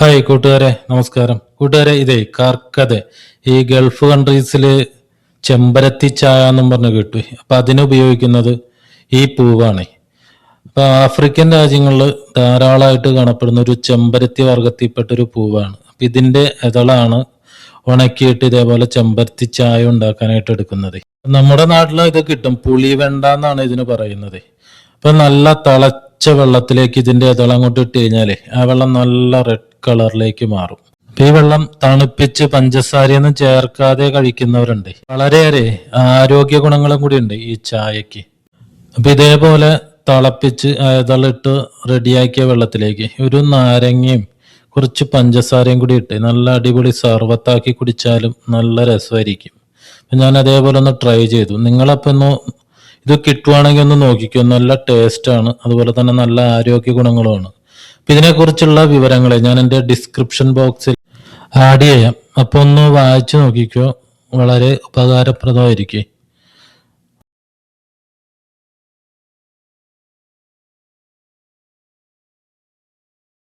Hi കൂട്ടുകാരെ, നമസ്കാരം. കൂട്ടുകാരെ, ഇതേ കർക്കതെ ഈ ഗൾഫ് കൺട്രീസില് ചെമ്പരത്തി ചായ എന്നും പറഞ്ഞു കിട്ടും. അപ്പൊ അതിനുപയോഗിക്കുന്നത് ഈ പൂവാണ്. അപ്പൊ ആഫ്രിക്കൻ രാജ്യങ്ങളിൽ ധാരാളമായിട്ട് കാണപ്പെടുന്ന ഒരു ചെമ്പരത്തി വർഗത്തിൽപ്പെട്ട ഒരു പൂവാണ്. അപ്പൊ ഇതിന്റെ ഇതളാണ് ഉണക്കിയിട്ട് ഇതേപോലെ ചെമ്പരത്തി ചായ ഉണ്ടാക്കാനായിട്ട് എടുക്കുന്നത്. നമ്മുടെ നാട്ടിലും ഇത് കിട്ടും. പുളിവെണ്ട എന്നാണ് ഇതിന് പറയുന്നത്. അപ്പൊ നല്ല തിളച്ച വെള്ളത്തിലേക്ക് ഇതിന്റെ ഇതള അങ്ങോട്ട് ഇട്ട് കഴിഞ്ഞാലേ ആ വെള്ളം നല്ല റെഡ് കളറിലേക്ക് മാറും. അപ്പൊ ഈ വെള്ളം തണുപ്പിച്ച് പഞ്ചസാരയൊന്നും ചേർക്കാതെ കഴിക്കുന്നവരുണ്ട്. വളരെയേറെ ആരോഗ്യ ഗുണങ്ങളും കൂടി ഉണ്ട് ഈ ചായക്ക്. അപ്പൊ ഇതേപോലെ തിളപ്പിച്ച് ഇതളിട്ട് റെഡിയാക്കിയ വെള്ളത്തിലേക്ക് ഒരു നാരങ്ങയും കുറച്ച് പഞ്ചസാരയും കൂടി ഇട്ട് നല്ല അടിപൊളി സർവത്താക്കി കുടിച്ചാലും നല്ല രസമായിരിക്കും. ഞാൻ അതേപോലെ ഒന്ന് ട്രൈ ചെയ്തു. നിങ്ങളപ്പോൾ ഒന്ന് ഇത് കിട്ടുവാണെങ്കിൽ ഒന്ന് നോക്കിക്കോ. നല്ല ടേസ്റ്റാണ്, അതുപോലെ തന്നെ നല്ല ആരോഗ്യ ഗുണങ്ങളുമാണ്. അപ്പം ഇതിനെക്കുറിച്ചുള്ള വിവരങ്ങൾ ഞാൻ എൻ്റെ ഡിസ്ക്രിപ്ഷൻ ബോക്സിൽ ആഡ് ചെയ്യാം. അപ്പോൾ ഒന്ന് വായിച്ചു നോക്കിക്കോ, വളരെ ഉപകാരപ്രദമായിരിക്കും.